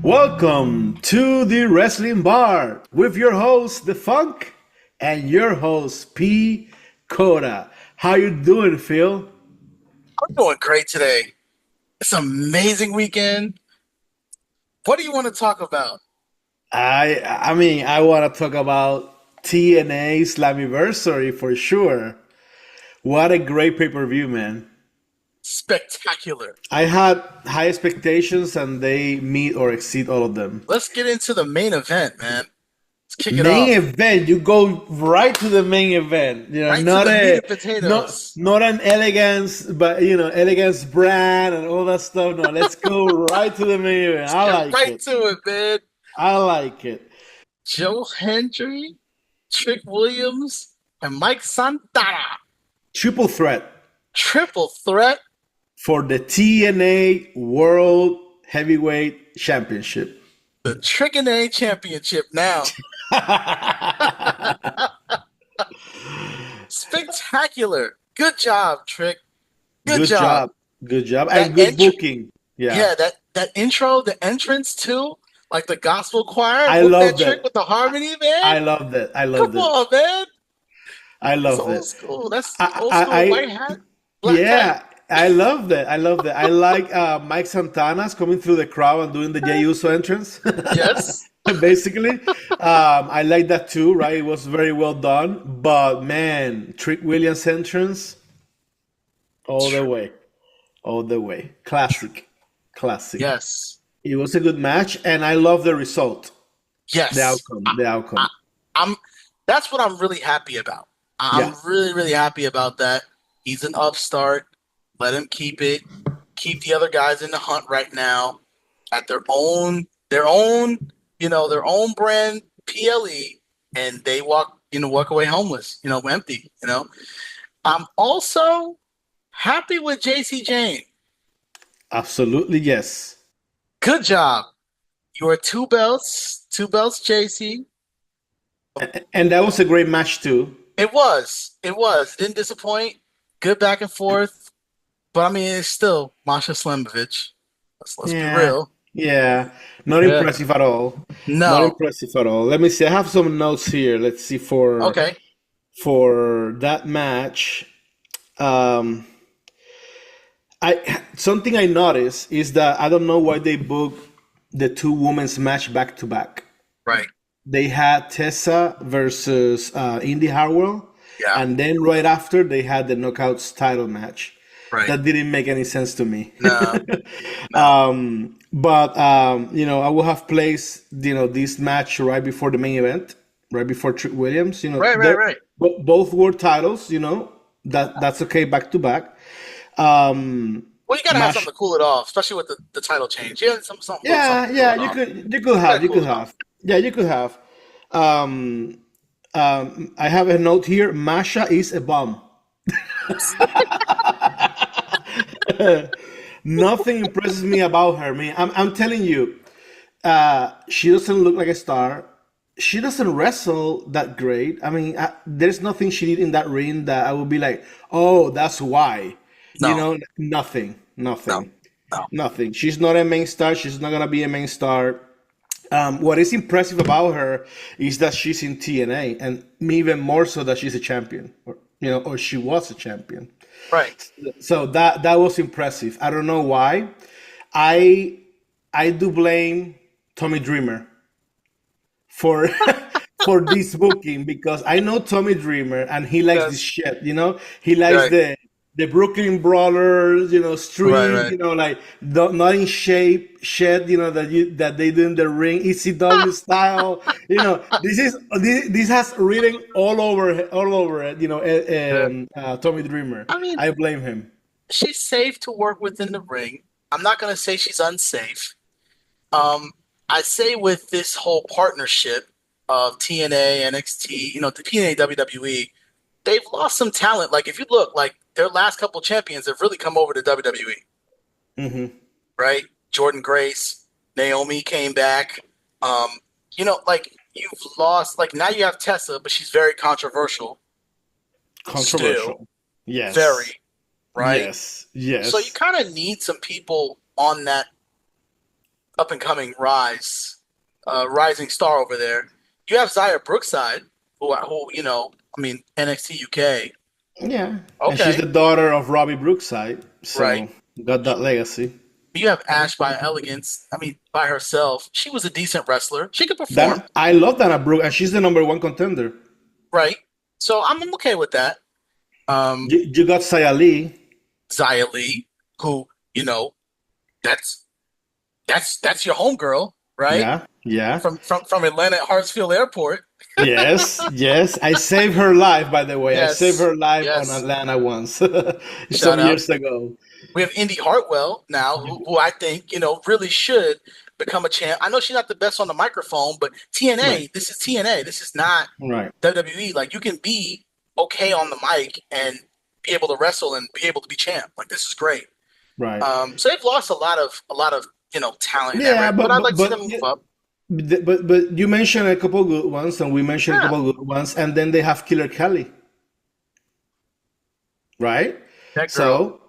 Welcome to the Wrestling Bar with your host, The Funk, and your host, P. Coda. How you doing, Phil? I'm doing great today. It's an amazing weekend. What do you want to talk about? I want to talk about TNA Slammiversary for sure. What a great pay-per-view, man. Spectacular. I had high expectations and they meet or exceed all of them. Let's get into the main event, man. Let's kick it Main off. event, you go right to the main event. Right to Not the meat a and not potatoes. not an elegance, but elegance brand and all that stuff. No, let's go right to the main event. Let's I get like right it. to it, man. I like it. Joe Hendry, Trick Williams, and Mike Santana. Triple threat Triple threat. for the TNA World Heavyweight Championship. The Trick and A Championship now. Spectacular. Good job, Trick. Good Good job. job. Good job. That And good entry. booking. Yeah. Yeah, that intro, the entrance too, like the gospel choir I with that love trick that. with the harmony, man. I love that. I Come loved it. on, man. I That's loved old it. school. That's I, old I, school white I hat, black hat. Yeah, I love that. I love that. I like Mike Santana's coming through the crowd and doing the Jey Uso entrance. Yes. Basically, I like that too. Right, it was very well done. But man, Trick Williams entrance all the way, all the way. Classic, classic. Yes. It was a good match, and I love the result, the Yes. outcome, the I, outcome. I'm that's what I'm really happy about. Yeah, I'm really, really happy about that. He's an upstart. Let him keep it. Keep the other guys in the hunt right now at their own brand PLE, and they walk away homeless, empty. I'm also happy with JC Jane. absolutely yes. Good job. You are two belts, JC. And that was a great match too. It was. Didn't disappoint. Good back and forth. But I mean, it's still Masha Slamovich. Let's be Yeah, real. yeah. Not Yeah. impressive at all. Not No. impressive at all. Let me see. I have some notes here. Let's see Okay. for that match. Um, I something I noticed is that I don't know why they booked the two women's match back to back. Right. They had Tessa versus Indy Hartwell, Yeah. and then right after they had the Knockouts title match. Right. That didn't make any sense to me. No. No. But I would have placed this match right before the main event, right before Trick Williams. Right. Right. Right. Both were titles. That's okay back to back. Well, you gotta have Match. something to cool it off, especially with the title change. Yeah, something Yeah, to cool yeah. it You off. could you could You gotta have you cool could it off. have yeah you could have. Um, I have a note here. Masha is a bum. Nothing impresses me about her. Man, I'm telling you, she doesn't look like a star. She doesn't wrestle that great. I mean, there's nothing she did in that ring that I would be like, oh, that's why. No. Nothing, No. nothing, No. nothing. She's not a main star. She's not gonna be a main star. What is impressive about her is that she's in TNA, and even more so that she's a champion, or she was a champion. Right. So that was impressive. I don't know why. I I do blame Tommy Dreamer for for this booking because I know Tommy Dreamer and he likes this Yes. shit. He likes Right. the Brooklyn Brawlers, Right. street, Right. like not in shape shit, that they do in the ring, ECW style. This has written all over it. Yeah. Tommy Dreamer. I mean, I blame him. she's safe to work within the ring. I'm not gonna say she's unsafe. Um, I say with this whole partnership of TNA, NXT, the TNA WWE, they've lost some talent. Like if you look, like their last couple champions have really come over to WWE, Hmm. right? Jordan Grace, Naomi came back. Um, like you've lost. Like now you have Tessa, but she's very controversial still, Controversial. Yes. very right. Yes. So you Yes. kind of need some people on that up and coming rising star over there. You have Zaya Brookside, who I mean NXT UK. Yeah, and she's the Okay, daughter of Robbie Brookside, right. so got that legacy. You have Ash by Elegance. I mean, by herself, she was a decent wrestler. She could perform, Then I love Dana Brooke, and she's the number one contender. right? So I'm okay with that. Um, You got Saya Lee. Xia Li, who you know, that's that's your homegirl, right? Yeah, yeah. From Atlanta at Hartsfield Airport. Yes, yes. I saved her life, by the way. I saved Yes, her life on yes. Atlanta once, Shout some out. years ago. We have Indy Hartwell now, who I think really should become a champ. I know she's not the best on the microphone, but Right, TNA, this is TNA. This is not right, WWE. Like you can be okay on the mic and be able to wrestle and be able to be champ. Like this is great. right. So they've lost a lot of talent in that Yeah, range, but I'd like to see them move up. but you mentioned a couple good ones, and we mentioned a Yeah, couple good ones, and then they have Killer Kelly, right? that girl. So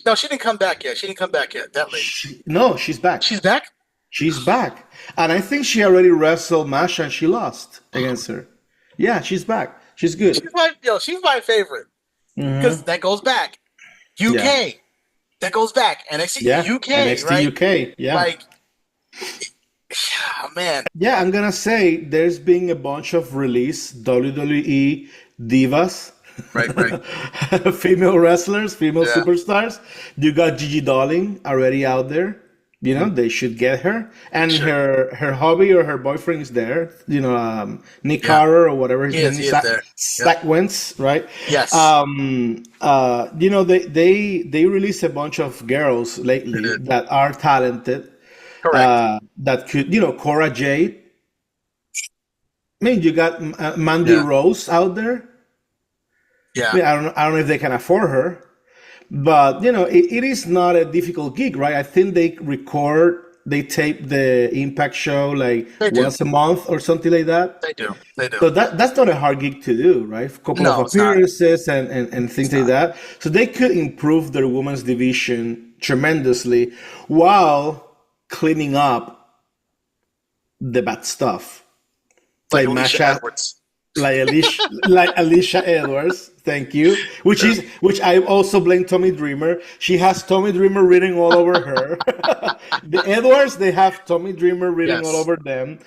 No, she didn't come back yet. She didn't come back yet. That lady. no, she's back. She's back. She's back, and I think she already wrestled Masha, and she lost against her. Yeah, she's back. She's good. She's my favorite because Hmm. that goes back. Yeah, UK. That goes back. NXT yeah. UK, NXT right? UK. Yeah. Like, man. Yeah, I'm gonna say there's been a bunch of release WWE divas, Right, right. female wrestlers, female Yeah, superstars. You got Gigi Dolin already out there. They should get her, and sure. her hubby or her boyfriend is there. Nick Yeah. Carter or whatever his He is. name He is, is there. Yep. Stack Wentz, right? Yes. They released a bunch of girls They lately did. that are talented, Correct. that could, Cora Jade. I mean, you got Mandy Yeah. Rose out there. I Yeah. mean, I don't know if they can afford her, but it is not a difficult gig, right? I think they tape the Impact show like They do. once a month or something like that. They do. They do. So that's not a hard gig to do, right? A couple of No, it's not. appearances and things It's like not. that. So they could improve their women's division tremendously while cleaning up the bad stuff. Like Like Alicia Masha, Edwards. like Alicia Edwards, thank you. Sure. Which I also blame Tommy Dreamer. She has Tommy Dreamer written all over her. The Edwards, they have Tommy Dreamer written all Yes. over them.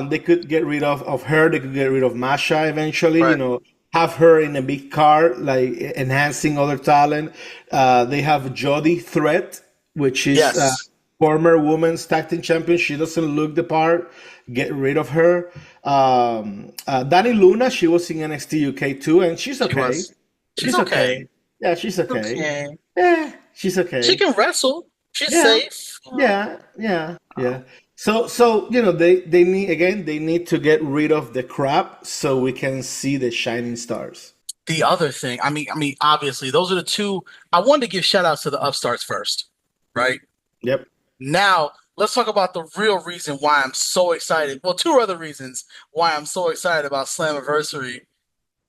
They could get rid of her. They could get rid of Masha eventually. Right. Have her in a big car, like enhancing other talent. They have Jodie Threat, which is Yes. former women's tag team champion. She doesn't look the part. Get rid of her. Dani Luna, she was in NXT UK too, and she's She okay. was. She's She's okay. okay. Yeah, she's okay. Okay. Yeah, she's She okay. can wrestle. She's Yeah, safe. yeah, yeah, yeah. So they need to get rid of the crap so we can see the shining stars. The other thing, I mean, obviously, those are the two. I wanted to give shout outs to the upstarts first, right? Yep. Now, let's talk about the real reason why I'm so excited. Well, two other reasons why I'm so excited about Slammiversary.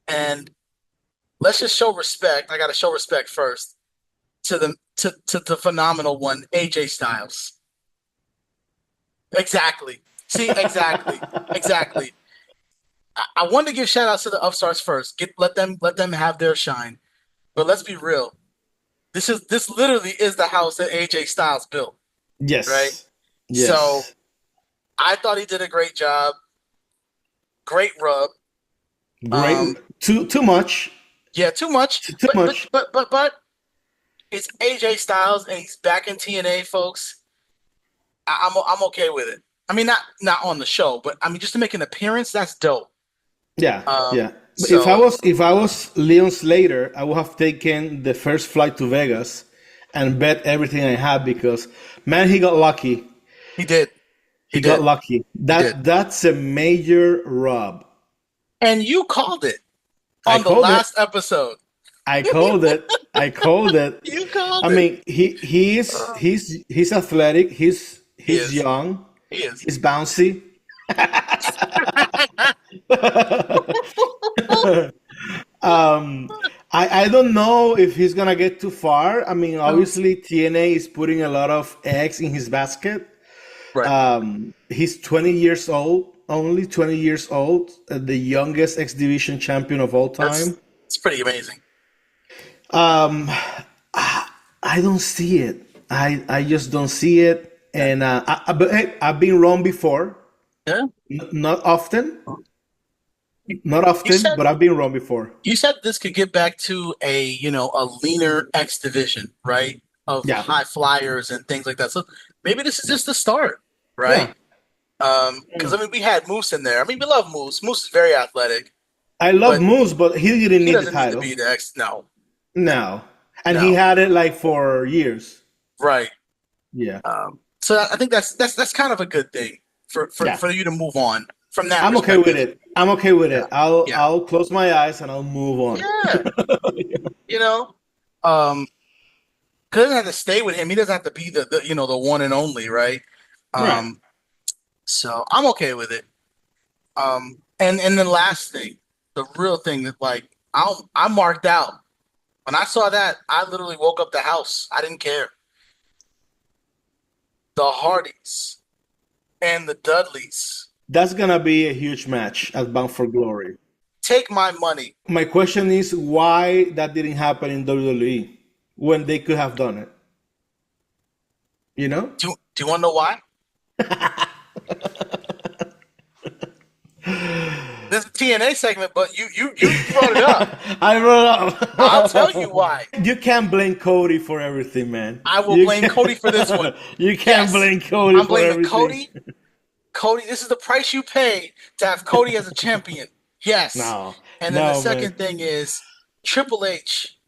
And let's just show respect. I got to show respect first to the phenomenal one, AJ Styles. Exactly. See, exactly. Exactly. I wanted to give shout outs to the upstarts first. Let them have their shine. But let's be real. This literally is the house that AJ Styles built, right? Yes. So Yes. I thought he did a great job. Great rub. Great. Um, Too much. yeah, too much. Too But but much. but but but it's AJ Styles and he's back in TNA, folks. I'm okay with it. I mean, not on the show, but I mean, just to make an appearance, that's dope. Yeah, Um, yeah. But so if I was Leon Slater, I would have taken the first flight to Vegas and bet everything I had because man, he got lucky. he did, he He got did, lucky. he did, That's a major rub. and you called it I on the called it. last episode. I called it. I called it. You I called it. mean, Uh, he's athletic. he He's is, young. he is. He's bouncy. um, I don't know if he's gonna get too far. I mean, Um, obviously TNA is putting a lot of eggs in his basket. Right. He's 20 years old, only 20 years old, the youngest X Division champion of all time. It's pretty amazing. Um, I don't see it. I just don't see it. Yeah. And but hey, I've been wrong before. Yeah. Not often, not You often, said but I've been wrong before. you said this could get back to a leaner X division, right? Of Yeah, high flyers and things like that. So maybe this is just the start, right? yeah. Because I mean we had Moose in there. I mean we love Moose. Moose is very athletic, I love but Moose, but he didn't he need the doesn't need to title. be the X. No, No, and he no, had it like for years. right. Yeah, So I think that's kind of a good thing yeah. for you to move on from that I'm okay with perspective. it. I'm okay with Yeah, it. I'll yeah, I'll close my eyes and I'll move on. yeah. You know, um, because doesn't have to stay with him. He doesn't have to be the one and only, right? Right. Um, so I'm okay with it. And the last thing, the real thing that like I marked out when I saw that. I literally woke up the house. I didn't care. The Hardys and the Dudleys. That's gonna be a huge match at Bound for Glory. Take my money. My question is why that didn't happen in WWE when they could have done it. You know? Do you want to know why? This is a TNA segment, but you brought it up. I brought it I'll tell up. you why. You can't blame Cody for everything, man. I will You blame can't- Cody for this one. You can't Yes, blame Cody I'm for blaming everything. Cody. Cody, this is the price you pay to have Cody as a champion. Yes. No, And then the no, man. second thing is Triple H.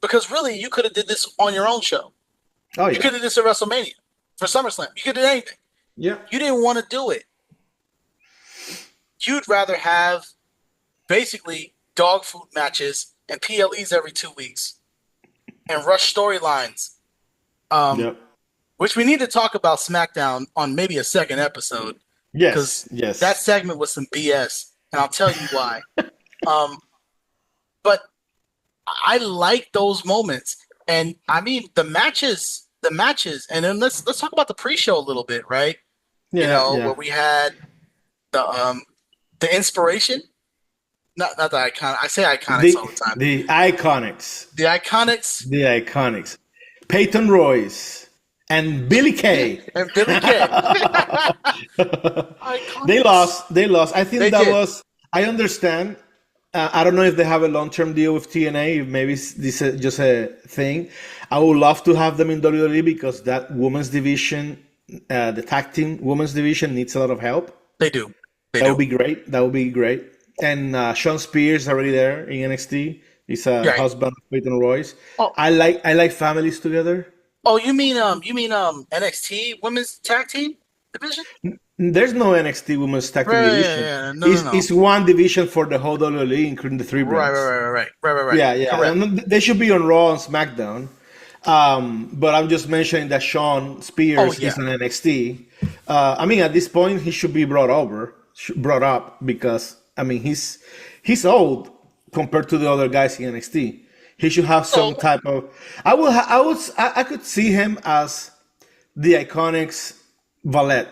Because really, you could have did this on your own show. Oh You yeah, could have did this at WrestleMania for SummerSlam. You could have did anything. yeah. You didn't want to do it. You'd rather have basically dog food matches and PLEs every 2 weeks and rush storylines. Yep. Which we need to talk about SmackDown on maybe a second episode. Yes, Because yes. that segment was some BS, and I'll tell you why. But I like those moments, and I mean the matches, and then let's talk about the pre-show a little bit, right? Yeah, yeah. Where we had the inspiration, not the icon. I say iconics all the time. The Iconics. The Iconics The Iconics. Peyton Royce and Billy Kay. and Billy Kay. They lost. They lost. I think They that did. was. I understand. I don't know if they have a long-term deal with TNA. If maybe this is just a thing. I would love to have them in WWE because that women's division, the tag team women's division, needs a lot of help. They do. They That do. would be great. That would be great. And Sean Spears is already there in NXT. He's a Right. husband of Peyton Royce. Oh. I like families together. Oh, you mean NXT women's tag team division? There's no NXT women's tag team Right, division. yeah. No. It's one division for the whole WWE, including the three Right. brands. Yeah, yeah. Correct. And they should be on Raw and SmackDown. But I'm just mentioning that Sean Spears Oh, yeah. is on NXT. I mean, at this point, he should be brought up because I mean he's old compared to the other guys in NXT. He should have some type of. I could see him as the Iconics valet.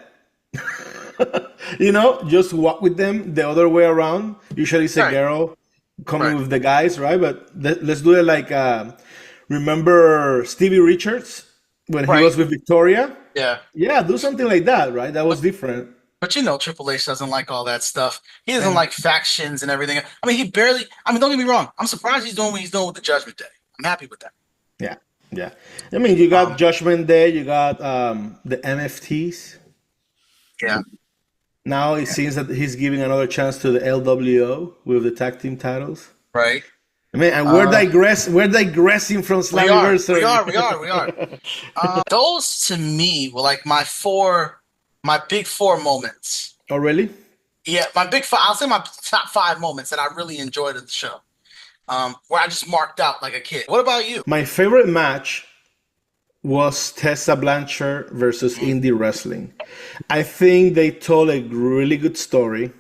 Just walk with them the other way around. Usually it's a Right. girl coming Right. with the guys, right? But let's do it like remember Stevie Richards when he Right. was with Victoria? Yeah. Yeah, do something like that, right? That was different. But Triple H doesn't like all that stuff. He doesn't like factions and everything. I mean, don't get me wrong. I'm surprised he's doing what he's doing with the Judgment Day. I'm happy with that. Yeah, yeah. I mean, you got Judgment Day, you got the MFTs. Yeah. Now it seems that he's giving another chance to the LWO with the tag team titles. Right. I mean, and we're digressing from Slammiversary. We are. Those to me were like my big four moments. Oh, really? Yeah, I'll say my top 5 moments that I really enjoyed at the show. Where I just marked out like a kid. What about you? My favorite match was Tessa Blanchard versus Indie Wrestling. I think they told a really good story,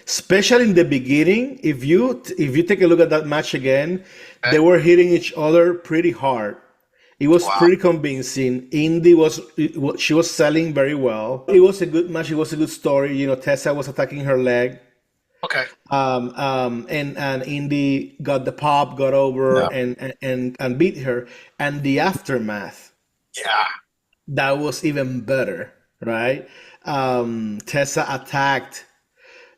especially in the beginning. If you take a look at that match again, they were hitting each other pretty hard, It was Wow. pretty convincing. She was selling very well. It was a good match. It was a good story. Tessa was attacking her leg. Okay. And Indy got the pop, got over, Yeah. and beat her. And the aftermath, Yeah. that was even better, right? Tessa attacked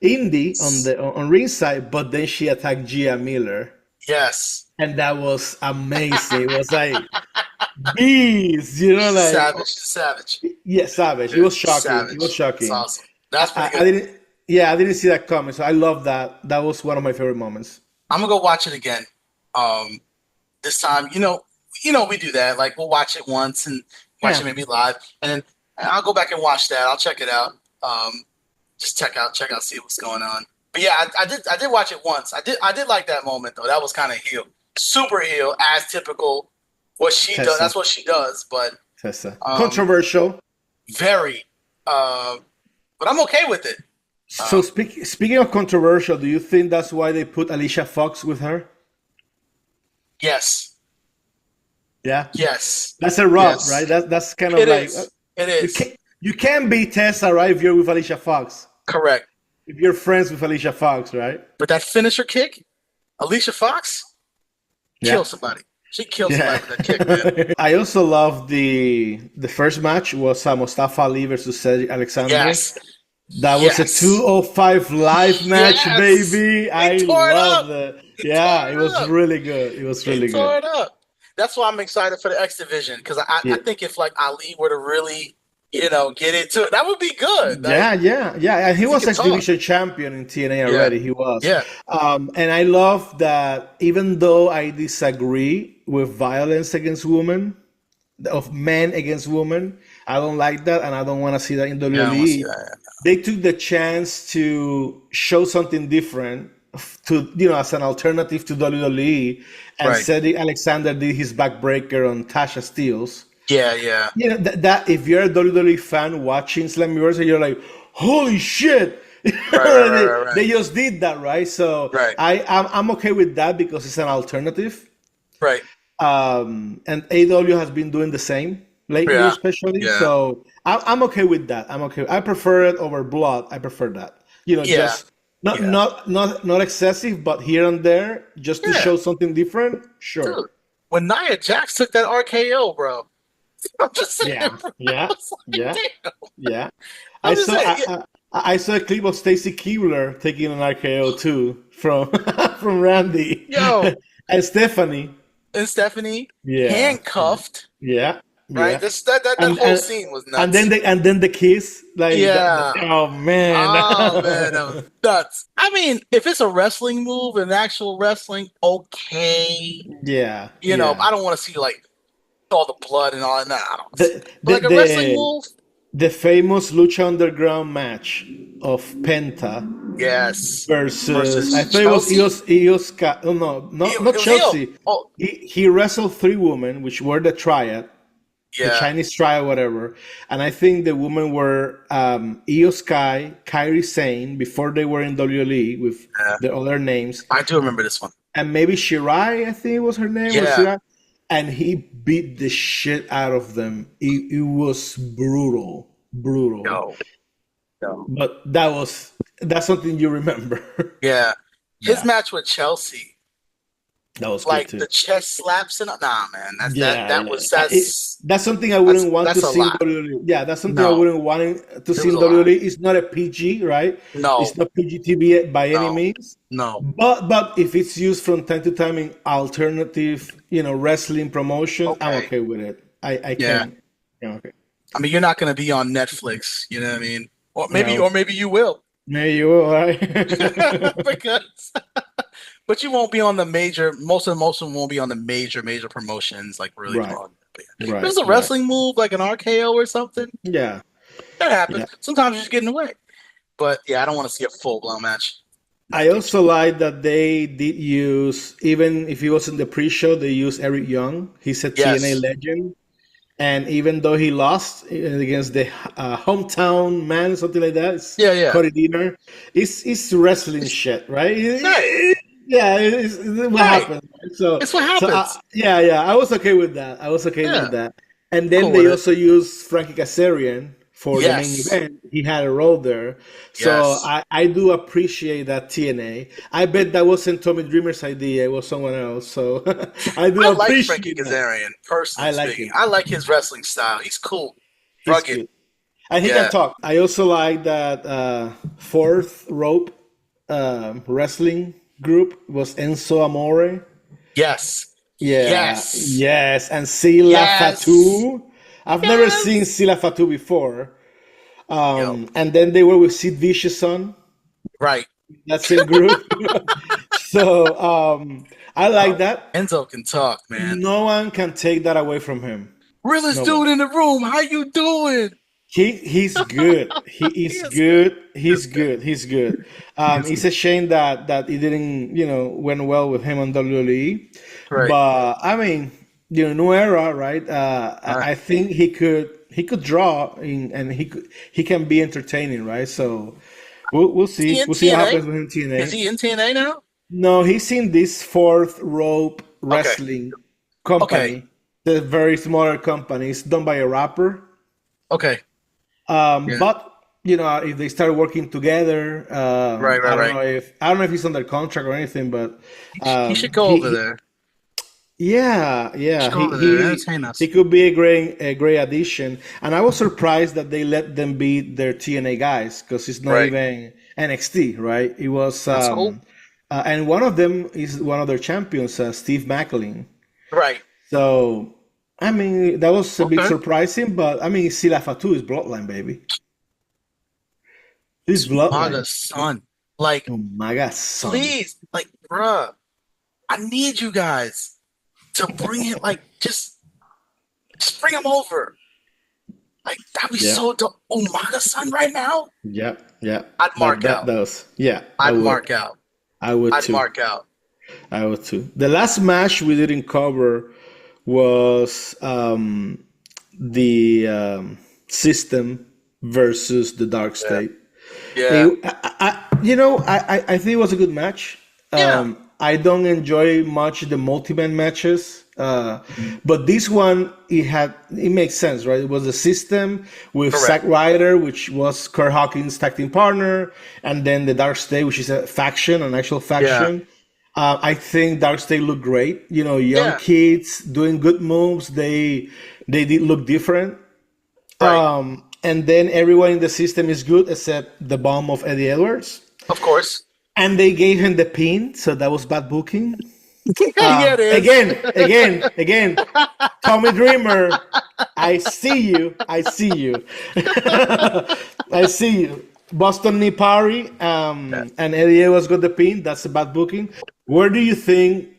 Indy on ringside, but then she attacked Gia Miller, Yes. and that was amazing. It was like beast, She's a like savage. She's a savage. yeah, savage. It Dude, was she's shocking. It was savage. It's shocking. awesome. That's pretty I good. didn't, yeah, I didn't see that coming, so I love that. That was one of my favorite moments. I'm gonna go watch it again. Um, this time, we do that. Like we'll watch it once and watch it Yeah. maybe live, and then I'll go back and watch that. I'll check it out. Just check out, see what's going on. But yeah, I did watch it once. I did like that moment though. That was kind of heel, super heel, as typical. What she does, Tessa. that's what she does. But Tessa. um, Controversial. very, but I'm okay with it. So speaking of controversial, do you think that's why they put Alicia Fox with her? Yes, Yeah. yes, That's a rub, yes. right? That's kind of It like is. It you is. can't be Tessa, right? If you're with Alicia Fox. Correct. If you're friends with Alicia Fox, right? But that finisher kick, Alicia Fox, Yeah. kill somebody. She killed Yeah. somebody with that kick, man. I also love the first match was Mustafa Ali versus Cedric Alexander. Yes. That was a Yes. 205 live match, Yes. baby. I tore it love up. it. He Yeah, tore it it was up. really good. It was He really tore good. it up. That's why I'm excited for the X division because I Yeah. think if like Ali were to really, get into it, that would be good. Yeah, Like yeah. And he was can X talk. Division champion in TNA Yeah. already. He was. Yeah. And I love that even though I disagree with violence against women, of men against women, I don't like that, and I don't want to see that in Yeah, I want to see WWE. that. They took the chance to show something different as an alternative to WWE, and Right. Cedric Alexander did his backbreaker on Tasha Steelz. Yeah, yeah. That if you're a WWE fan watching Slammiversary, you're like, holy shit! Right. They just did that, right? So Right. I'm okay with that because it's an alternative. Right. And AW has been doing the same lately, Yeah. especially. Yeah. So I'm okay with that. I'm okay. I prefer it over Blood. I prefer that. Yeah. Just not excessive, but here and there, just to Yeah. show something different. Sure. Dude, when Nia Jax took that RKO, bro, I'm just saying, Yeah. bro, Yeah. I was like, Yeah. damn. Yeah. I'm I just saw saying, yeah. I saw a clip of Stacy Keibler taking an RKO too from from Randy Yo. and Stephanie. And Stephanie Yeah. handcuffed, Yeah. right? Yeah. That And whole and scene was nuts. and then the kiss, like Yeah. oh man. Oh man, that was nuts. I mean, if it's a wrestling move, an actual wrestling, okay. Yeah. I don't want to see like all the blood and all that. Nah, I don't. The But like a wrestling move, the famous Lucha Underground match of Penta yes. versus I thought Chelsea? it was oh, no, not It was Chelsea. heel. Oh, He wrestled three women, which were the Triad, the yeah. Chinese Triad, whatever. And I think the women were Io Sky, Kairi Sane before they were in WWE with Yeah. their other names, I do remember this one. and maybe Shirai, I think was her name. Or Yeah. Shirai. And he beat the shit out of them. It was brutal. Yo. But that's something you remember. Yeah. His Yeah. match with Chelsea, That was good like too. the chest slaps and nah, man. That's Yeah, that yeah. was that's That's something I wouldn't want that's to a see in lot. WWE. Yeah, that's something I No. wouldn't want to see in was a lot. WWE. It's not a PG, right? No. It's not PG-TV by any No. means. No. But if it's used from time to time in alternative, wrestling promotions, I'm Okay. okay with it. I Yeah. can. Yeah, okay. I mean, you're not going to be on Netflix, you know what I mean? Or No. maybe you will. Maybe you will, right? because but you won't be on the major most of them won't be on the major promotions like really Right. long. But yeah. Right, If there's a right. wrestling move like an RKO or something, Yeah. that happens. Yeah. Sometimes you just get in the way. But yeah, I don't want to see a full blown match. I also like that they did use, even if he was in the pre-show, they used Eric Young. He's a Yes. TNA legend. And even though he lost against the hometown man, something like that, it's Yeah. Cody Deaner, it's wrestling shit, right? Right. Yeah, it's what Right. happened. So, It's what happens. yeah, I was okay with that. I was okay with Yeah. that. And then Cool they with it. also used Frankie Kazarian for the main Yes. event. He had a role there. So Yes. I do appreciate that TNA. I bet that wasn't Tommy Dreamer's idea. It was someone else. So I do I like Frankie appreciate that. Kazarian, personally I like speaking. him. I like his wrestling style. He's cool. He's Rugged. good. And he can Yeah. talk. I also like that fourth rope wrestling group was Enzo Amore. Yes. Yeah, Yes. yes, and Sila Yes. Fatu. I've never seen Yes. Sila Fatu before. Yo. And then they were with Sid Vicious on Right. that same group. So I like that. Enzo can talk, man. No one can take that away from him. Realest No one. dude in the room. How you doing? He's good. He He is is good. good. He is He's good. good. He's good. He is It's good. a shame that it didn't went well with him on WWE. Right. But I mean, new era, right? All right. I think he could draw in, and he can be entertaining, right? So we'll Is he see. in We'll see what TNA? happens with him in Is TNA. he in TNA now? No, he's in this fourth rope Okay. wrestling Okay. company. The very smaller company. It's done by a rapper. Okay. Yeah. But if they start working together, Right. Right. Right. I don't know if he's under contract or anything, but He should go over he there. yeah, He should yeah, go he over there. he Entertain he us. could be a great addition. And I was surprised that they let them be their TNA guys because it's not Right. even NXT, right? It was That's cool. and one of them is one of their champions, Steve McLean. Right. So I mean that was a bit Okay. surprising, but I mean Sila Fatu is bloodline, baby. He's bloodline. Maga's son. Like, Oh my God, son. please, like, bruh, I need you guys to bring him, like, just bring him over. Like, that'd be Yeah, so dope. Oh, Maga's son right now? yeah, yeah. I'd That mark that out. does. Yeah, I I'd would. mark out. I would I'd too. mark out. I would too. The last match we didn't cover was the System versus the Dark Yeah. State. Yeah. I think it was a good match. Yeah. I don't enjoy much the multi-man matches, but this one it makes sense, right? It was a System with Zack Correct. Ryder, which was Kurt Hawkins' tag team partner, and then the Dark State, which is a faction, an actual Yeah. faction. I think Dark State looked great. Young Yeah. kids doing good moves. They did look different. Right. And then everyone in the System is good except the bomb of Eddie Edwards. Of course. And they gave him the pin, so that was bad booking. Yeah, it is. Again, Tommy Dreamer, I see you. I see you. I see you. Boston Knee Party, Yeah. and Eddie Edwards got the pin. That's a bad booking. Where do you think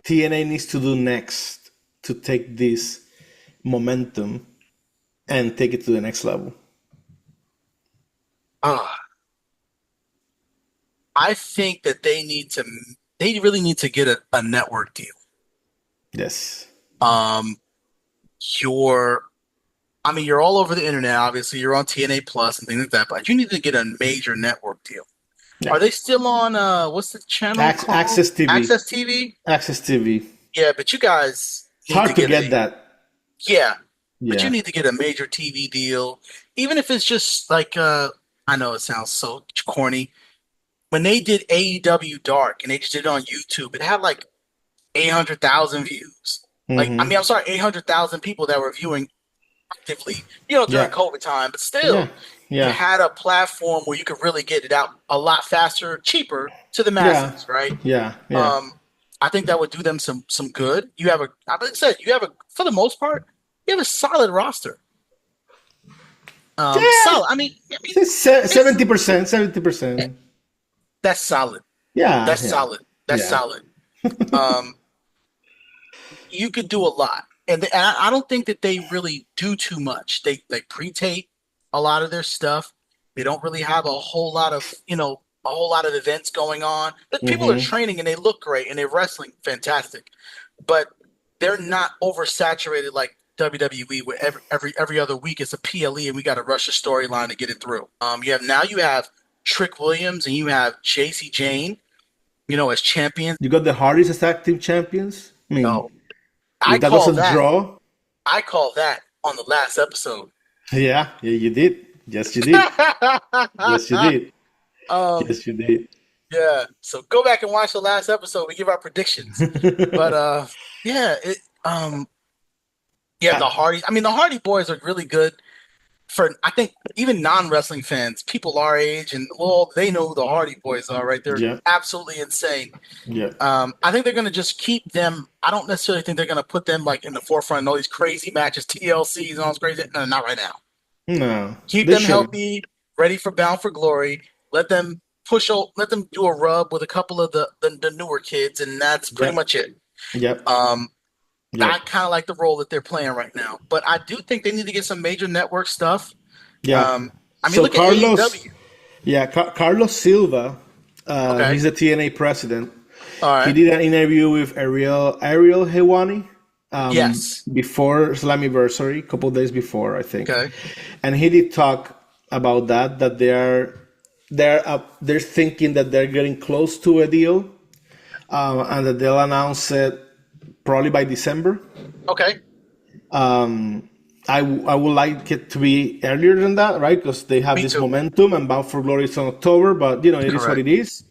TNA needs to do next to take this momentum and take it to the next level? Ah, I think that they really need to get a network deal. Yes. Um, you're, I mean, you're all over the internet, obviously. You're on TNA Plus and things like that, but you need to get a major network deal. Yeah. Are they still on, what's the channel called? Access TV. Access TV? Access TV. Yeah, but you guys It's need to hard to get get that. yeah, but you Yeah. need to get a major TV deal. Even if it's just like, I know it sounds so corny. When they did AEW Dark and they just did it on YouTube, it had like 800,000 views. Like, I mean, Mm-hmm. I'm sorry, 800,000 people that were viewing actively, during Yeah. COVID time, but Yeah. still, you Yeah. had a platform where you could really get it out a lot faster, cheaper to the Yeah. masses, right? Yeah. Yeah. I think that would do them some good. Like I said, for the most part, you have a solid roster. Yeah. Solid. I mean, It's it's 70%. 70%. that's solid. Yeah. That's Yeah. solid. That's Yeah. solid. Um, you could do a lot, and I don't think that they really do too much. They pre-tape a lot of their stuff. They don't really have a whole lot of events going on. But people are Mm-hmm. training and they look great and they're wrestling fantastic, but they're not oversaturated like WWE, where every other week it's a PLE and we got to rush a storyline to get it through. You have Trick Williams and you have JC Jane. as champions. You got the Hardys as tag team champions. I mean, No, I if that call doesn't that. draw, I call that on the last episode. yeah, you did. Yes, you did. Yes, you did. um, Yes, you did. yeah. So go back and watch the last episode. We give our predictions. But yeah, yeah, the Uh, Hardy. I mean, the Hardy Boys are really good for. I think even non-wrestling fans, people our age, and well, they know who the Hardy Boys are, right? They're yeah, absolutely insane. yeah. I think they're going to just keep them. I don't necessarily think they're going to put them like in the forefront and all these crazy matches, TLCs, and all this crazy. No, not right now. No, Keep they them shouldn't. healthy, ready for Bound for Glory. Let them let them do a rub with a couple of the newer kids, and that's pretty Yep, much it. yep, Um, I yep. kind of like the role that they're playing right now, but I do think they need to get some major network stuff. Yeah. Um, I mean, So look at Carlos, AEW. yeah, Carlos Silva, Okay, he's the TNA president. all He right. did an interview with Ariel Hewani Yes. before Slammiversary, a couple days before, I think, Okay. and he did talk about that they're thinking that they're getting close to a deal, and that they'll announce it probably by December. Okay. I would like it to be earlier than that, right? Because they have Me this too. momentum, and Bound for Glory is in October, but it is what Correct. it is.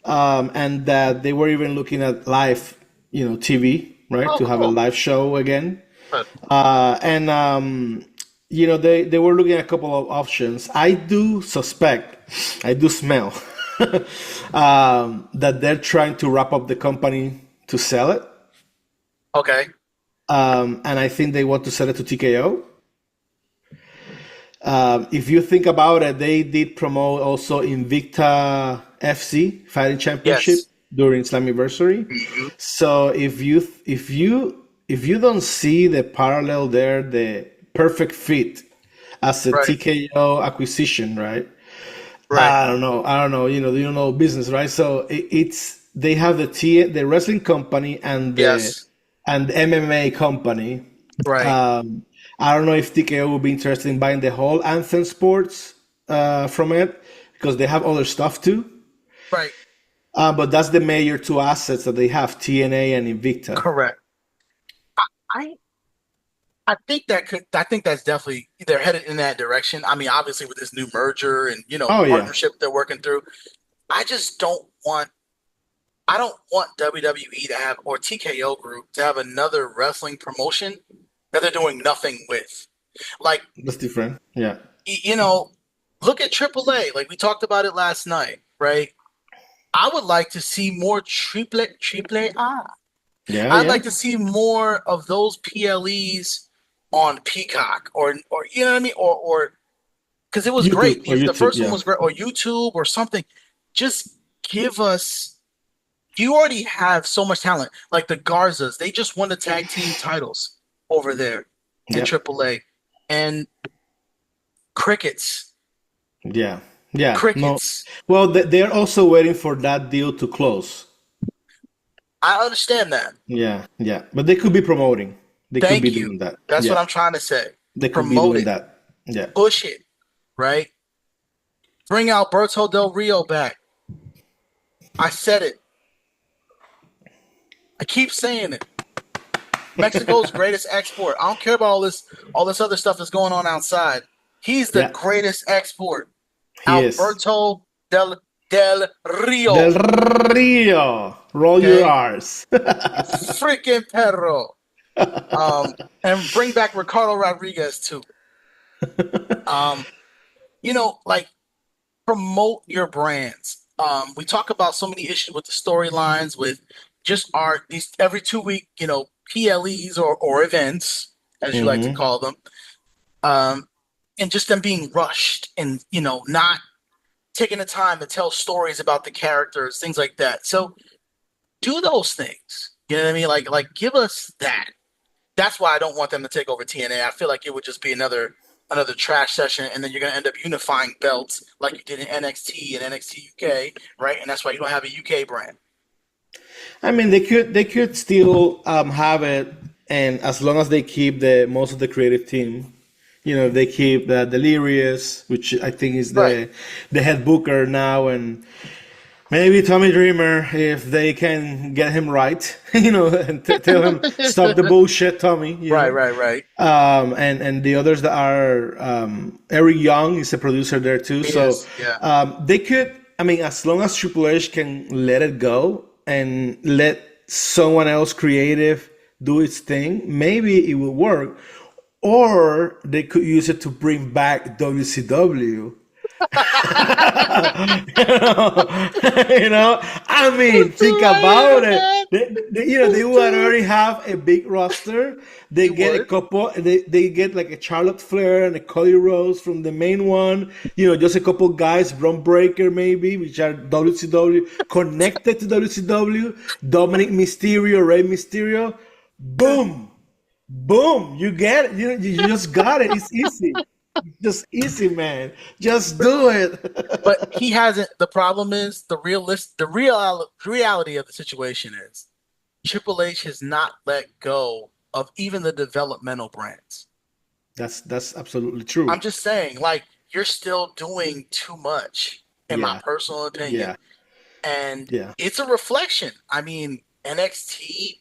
And that they were even looking at live, TV, right, Oh, to have a cool. live show again. Good. And they were looking at a couple of options. I do suspect, I do smell that they're trying to wrap up the company to sell it. Okay. And I think they want to sell it to TKO. If you think about it, they did promote also Invicta FC Fighting Championship Yes. during Slammiversary. Hmm. So if you don't see the parallel there, the perfect fit as a Right. TKO acquisition, right? Right. I don't know. You don't know business, right? So it's they have the wrestling company and the Yes. MMA company. Right. um, I don't know if TKO will be interested in buying the whole Anthem Sports from it because they have other stuff too. Right. But that's the major two assets that they have, TNA and Invicta. Correct. I I think that could. I think that's definitely they're headed in that direction. I mean, obviously with this new merger and Oh yeah, partnership they're working through. I just don't want. I don't want WWE to have or TKO Group to have another wrestling promotion that they're doing nothing with. Like that's different. Yeah, you know, look at AAA. Like we talked about it last night, right? I would like to see more triple A. yeah, I'd yeah. like to see more of those PLEs on Peacock or you know what I mean, or because it was YouTube great. or The YouTube. first one Yeah, was great, or YouTube or something. Just give us. You already have so much talent, like the Garzas. They just won the tag team titles over there in yeah, AAA, and crickets, yeah, yeah. No, crickets. well, they're also waiting for that deal to close. I understand that. Yeah, yeah. But they could be promoting. They could be Thank you. doing that. That's what Yeah, I'm trying to say. they could be Promote doing it, that. Yeah. push it, right? Bring Alberto Del Rio back. I said it. I keep saying it. Mexico's greatest export. I don't care about all this other stuff that's going on outside. He's the Yeah, greatest export. he is. Alberto Del Del Rio. Rio. Roll your Okay? R's. You freaking perro. And bring back Ricardo Rodriguez too. Um, like promote your brands. We talk about so many issues with the storylines, with just our these every 2 week, PLEs or events, as you like to Hmm. call them, and just them being rushed and not taking the time to tell stories about the characters, things like that. So do those things. You know what I mean? Like give us that. That's why I don't want them to take over TNA. I feel like it would just be another trash session, and then you're gonna end up unifying belts like you did in NXT and NXT UK, right? And that's why you don't have a UK brand. I mean, they could still have it, and as long as they keep the most of the creative team, if they keep Delirious, which I think is Right. the head booker now, and Maybe Tommy Dreamer, if they can get him right, and tell him stop the bullshit, Tommy. Right, right, right. And the others that are Eric Young is a producer there too. So Yes, yeah. they could. I mean, as long as Triple H can let it go and let someone else creative do its thing, maybe it will work. Or they could use it to bring back WCW. I mean, That's think about hilarious, it. man. They That's would hilarious. already have a big roster. They They get a would. couple. They get like a Charlotte Flair and a Cody Rhodes from the main one. Just a couple guys, Braun Breaker maybe, which are WCW connected to WCW. Dominic Mysterio, Rey Mysterio. Boom, boom. You get it. You just got it. It's easy. Just easy, man. Just do it. But he hasn't. The problem is reality of the situation is Triple H has not let go of even the developmental brands. That's absolutely I'm true. just saying, like, you're still doing too much, in my Yeah, personal opinion. yeah, And yeah, it's a reflection. I mean, NXT,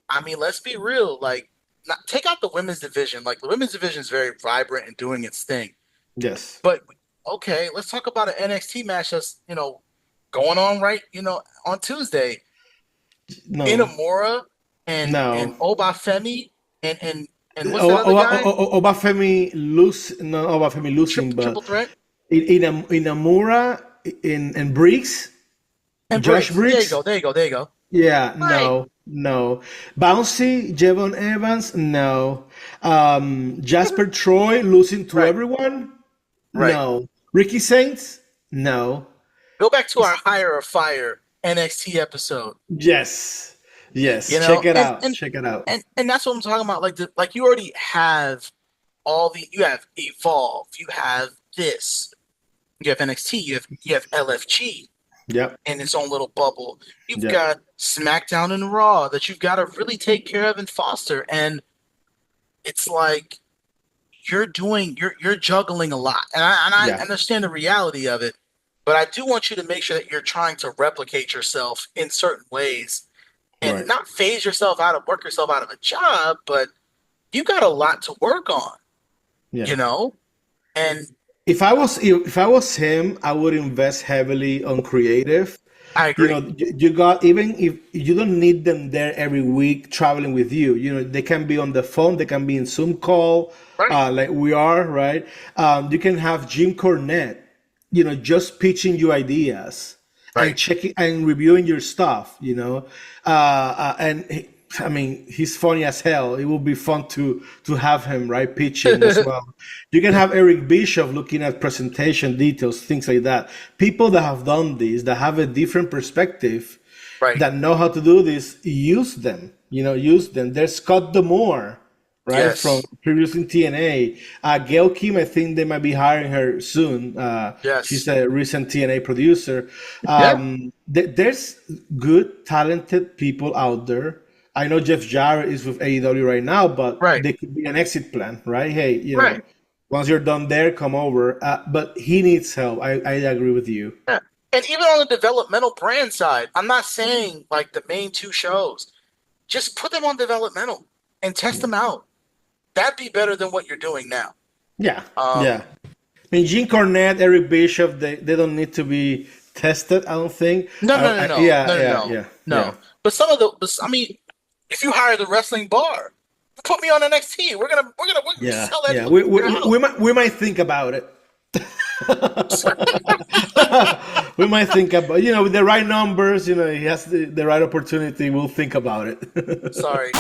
I mean, let's be real. Like, not, take out the women's division. Like, the women's division is very vibrant and doing its thing. yes. But okay, let's talk about an NXT match that's, going on right, on Tuesday. No, Inamura and no. Obafemi and what's that other guy? Obafemi lose, no, Obafemi losing, but Triple threat Inamura and Briggs, and Josh Briggs. There you Briggs. go. There you go. There you go. Yeah, Right. no, no. Bouncy, Javon Evans, no. Jasper Troy losing to Right. everyone, Right. no. Ricky Saints, no. Go back to our Hire or Fire NXT episode. Yes. You Yes. Check know, it and out. and Check it out. and that's what I'm talking about. Like you already have you have Evolve, you have this, you have NXT, you have LFG Yep. in its own little bubble. You've Yep. got SmackDown and Raw that you've got to really take care of and foster. And it's like you're juggling a lot. And I Yeah. understand the reality of it, but I do want you to make sure that you're trying to replicate yourself in certain ways and Right. not phase yourself out of work yourself out of a job, but you got a lot to work on, Yeah. you know? And If I was him, I would invest heavily on creative. I agree. You got, even if you don't need them there every week traveling with you. They can be on the phone, they can be in Zoom call, Right, like we are, right? You can have Jim Cornette, just pitching you ideas and right. checking and reviewing your stuff. I mean, he's funny as hell. It would be fun to have him, right, pitching as well. You can have Eric Bischoff looking at presentation details, things like that. People that have done this, that have a different perspective, Right. that know how to do this, use them. Use them. There's Scott Demore, right, from Yes. previously TNA. Gail Kim, I think they might be hiring her soon. She's Yes. a recent TNA producer. Yeah. There's good, talented people out there. I know Jeff Jarrett is with AEW right now, but Right. there could be an exit plan, right? Hey, Right. once you're done there, come over. But he needs help. I agree with you. Yeah. And even on the developmental brand side, I'm not saying like the main two shows. Just put them on developmental and test them out. That'd be better than what you're doing now. Yeah, Um, yeah. I mean, Jim Cornette, Eric Bischoff, they don't need to be tested, I don't think. no, no, no, no, Yeah, no, no, yeah, no, yeah, yeah. no. But I mean, if you hire the wrestling bar, put me on NXT. We're gonna Yeah, sell that yeah. fucking We, out. we might think about it. We might think about, with the right numbers, he has the right opportunity, we'll think about it. Sorry.